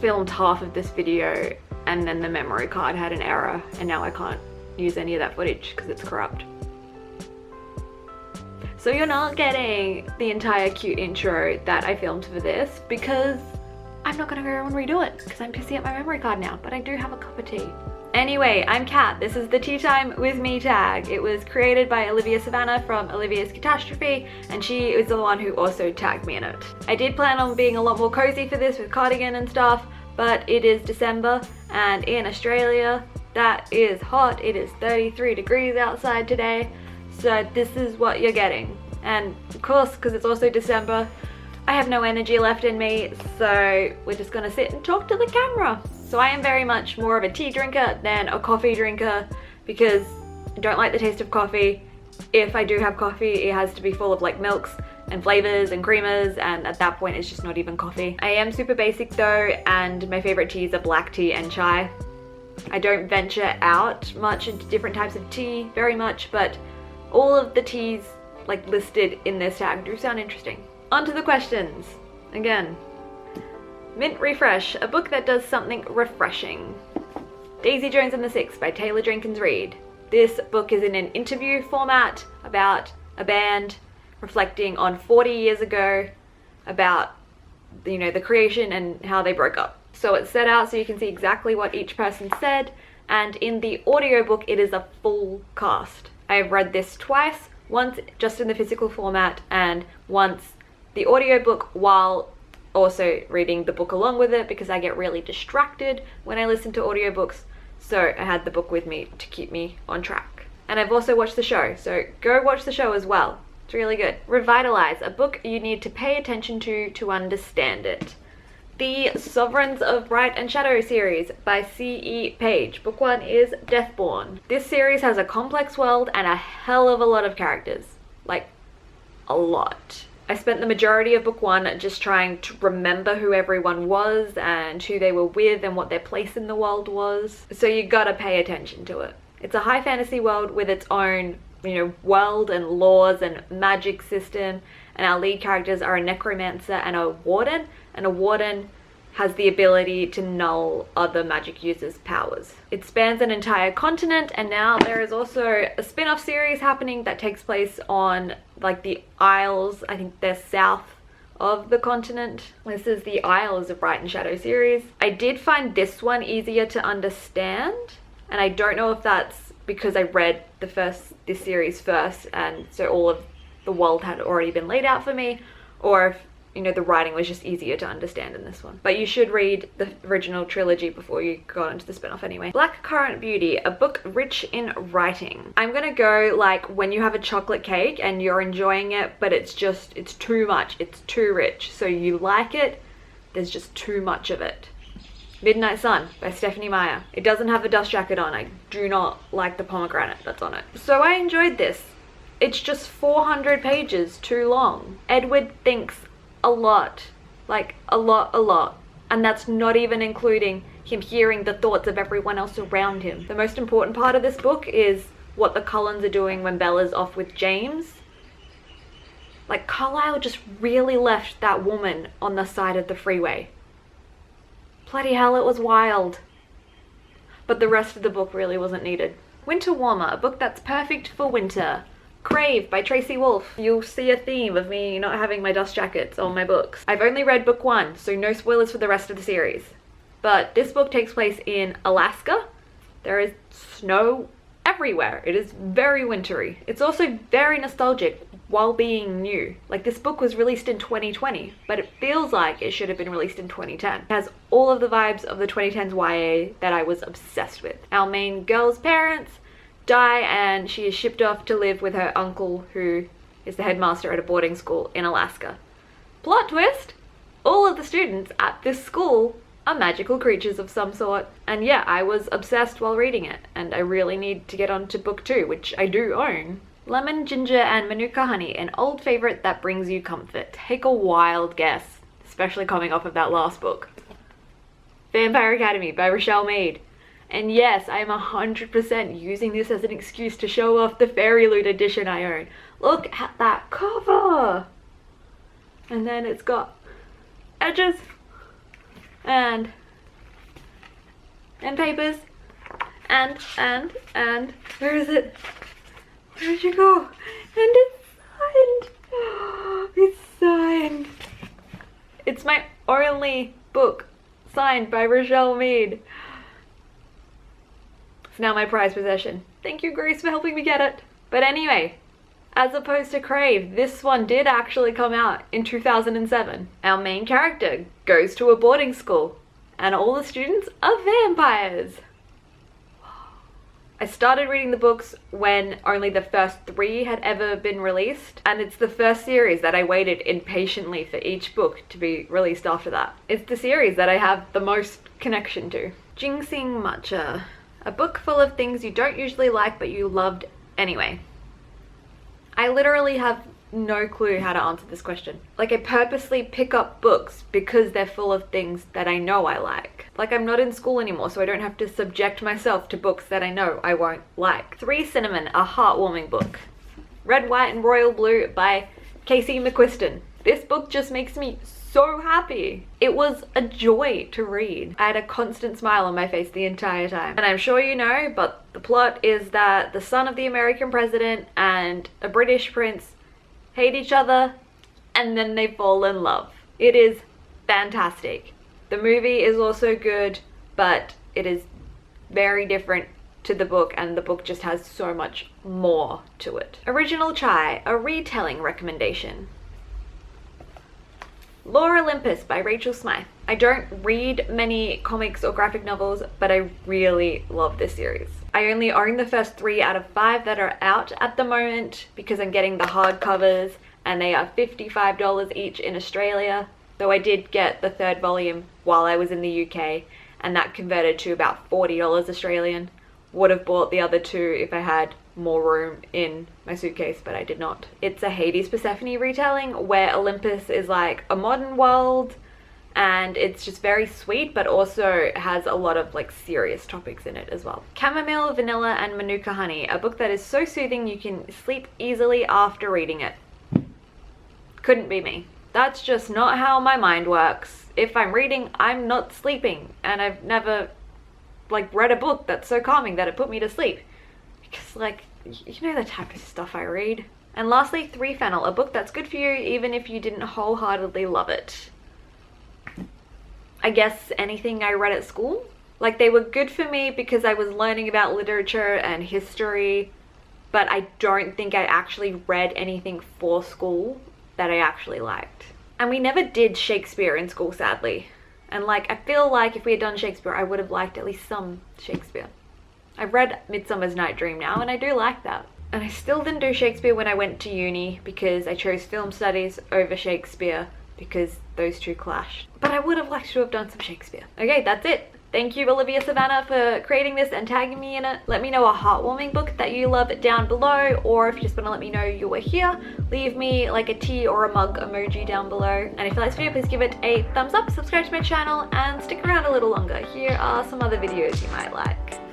filmed half of this video and then the memory card had an error and now I can't use any of that footage because it's corrupt. So you're not getting the entire cute intro that I filmed for this because I'm not gonna go and redo it because I'm pissy at my memory card now, but I do have a cup of tea. Anyway, I'm Kat. This is the Tea Time With Me tag. It was created by Olivia Savannah from Olivia's Catastrophe, and she is the one who also tagged me in it. I did plan on being a lot more cozy for this with cardigan and stuff, but it is December, and in Australia, that is hot. It is 33 degrees outside today, so this is what you're getting. And of course, because it's also December, I have no energy left in me, so we're just gonna sit and talk to the camera. So I am very much more of a tea drinker than a coffee drinker because I don't like the taste of coffee. If I do have coffee, it has to be full of like milks and flavors and creamers, and at that point it's just not even coffee. I am super basic though, and my favorite teas are black tea and chai. I don't venture out much into different types of tea very much, but all of the teas like listed in this tag do sound interesting. On to the questions. Again, Mint Refresh, a book that does something refreshing. Daisy Jones and the Six by Taylor Jenkins Reid. This book is in an interview format about a band reflecting on 40 years ago about, you know, the creation and how they broke up. So it's set out so you can see exactly what each person said, and in the audiobook it is a full cast. I have read this twice, once just in the physical format and once the audiobook while also reading the book along with it because I get really distracted when I listen to audiobooks, so I had the book with me to keep me on track. And I've also watched the show, so go watch the show as well. It's really good. Revitalise, a book you need to pay attention to understand it. The Sovereigns of Bright and Shadow series by C.E. Page. Book 1 is Deathborn. This series has a complex world and a hell of a lot of characters. Like, a lot. I spent the majority of book 1 just trying to remember who everyone was and who they were with and what their place in the world was. So you gotta pay attention to it. It's a high fantasy world with its own, you know, world and laws and magic system, and our lead characters are a necromancer and a warden has the ability to null other magic users' powers. It spans an entire continent, and now there is also a spin-off series happening that takes place on like the Isles. I think they're south of the continent. This is the Isles of Bright and Shadow series. I did find this one easier to understand, and I don't know if that's because I read this series first, and so all of the world had already been laid out for me, or if, you know, the writing was just easier to understand in this one. But you should read the original trilogy before you go into the spin-off anyway. Blackcurrant Beauty, a book rich in writing. I'm gonna go like when you have a chocolate cake and you're enjoying it, but it's too much, it's too rich. So you like it, there's just too much of it. Midnight Sun by Stephanie Meyer. It doesn't have a dust jacket on. I do not like the pomegranate that's on it. So I enjoyed this. It's just 400 pages too long. Edward thinks a lot, like a lot, and that's not even including him hearing the thoughts of everyone else around him. The most important part of this book is what the Cullens are doing when Bella's off with James. Like, Carlisle just really left that woman on the side of the freeway. Bloody hell, it was wild. But the rest of the book really wasn't needed. Winter Warmer, a book that's perfect for winter. Crave by Tracy Wolff. You'll see a theme of me not having my dust jackets on my books. I've only read book 1, so no spoilers for the rest of the series. But this book takes place in Alaska. There is snow everywhere. It is very wintry. It's also very nostalgic while being new. Like, this book was released in 2020, but it feels like it should have been released in 2010. It has all of the vibes of the 2010s YA that I was obsessed with. Our main girl's parents die and she is shipped off to live with her uncle, who is the headmaster at a boarding school in Alaska. Plot twist! All of the students at this school are magical creatures of some sort. And yeah, I was obsessed while reading it, and I really need to get on to book 2, which I do own. Lemon, Ginger and Manuka Honey, an old favorite that brings you comfort. Take a wild guess, especially coming off of that last book. Vampire Academy by Rochelle Mead. And yes, I am 100% using this as an excuse to show off the Fairy Loot edition I own. Look at that cover! And then it's got edges and and papers. And, where is it? Where did you go? And it's signed. It's signed. It's my only book signed by Rochelle Mead. It's now my prized possession. Thank you, Grace, for helping me get it. But anyway, as opposed to Crave, this one did actually come out in 2007. Our main character goes to a boarding school and all the students are vampires. I started reading the books when only the first 3 had ever been released, and it's the first series that I waited impatiently for each book to be released after that. It's the series that I have the most connection to. Ginseng Matcha, a book full of things you don't usually like but you loved anyway. I literally have no clue how to answer this question. Like, I purposely pick up books because they're full of things that I know I like. Like, I'm not in school anymore, so I don't have to subject myself to books that I know I won't like. 3 Cinnamon, a heartwarming book. Red, White and Royal Blue by Casey McQuiston. This book just makes me so happy. It was a joy to read. I had a constant smile on my face the entire time. And I'm sure you know, but the plot is that the son of the American president and a British prince hate each other and then they fall in love. It is fantastic. The movie is also good, but it is very different to the book, and the book just has so much more to it. Original Chai, a retelling recommendation. Lore Olympus by Rachel Smythe. I don't read many comics or graphic novels, but I really love this series. I only own the first 3 out of 5 that are out at the moment because I'm getting the hardcovers and they are $55 each in Australia. Though I did get the 3rd volume while I was in the UK, and that converted to about $40 Australian. Would have bought the other 2 if I had more room in my suitcase, but I did not. It's a Hades Persephone retelling where Olympus is like a modern world, and it's just very sweet, but also has a lot of like serious topics in it as well. Chamomile, Vanilla and Manuka Honey, a book that is so soothing you can sleep easily after reading it. Couldn't be me. That's just not how my mind works. If I'm reading, I'm not sleeping, and I've never like read a book that's so calming that it put me to sleep. Because like, you know the type of stuff I read. And lastly, 3 Fennel, a book that's good for you even if you didn't wholeheartedly love it. I guess anything I read at school. Like, they were good for me because I was learning about literature and history, but I don't think I actually read anything for school that I actually liked. And we never did Shakespeare in school, sadly. And like, I feel like if we had done Shakespeare, I would have liked at least some Shakespeare. I've read Midsummer's Night Dream now, and I do like that. And I still didn't do Shakespeare when I went to uni because I chose film studies over Shakespeare because those 2 clashed. But I would have liked to have done some Shakespeare. Okay, that's it. Thank you, Olivia Savannah, for creating this and tagging me in it. Let me know a heartwarming book that you love down below, or if you just want to let me know you were here, leave me like a tea or a mug emoji down below. And if you like this video, please give it a thumbs up, subscribe to my channel, and stick around a little longer. Here are some other videos you might like.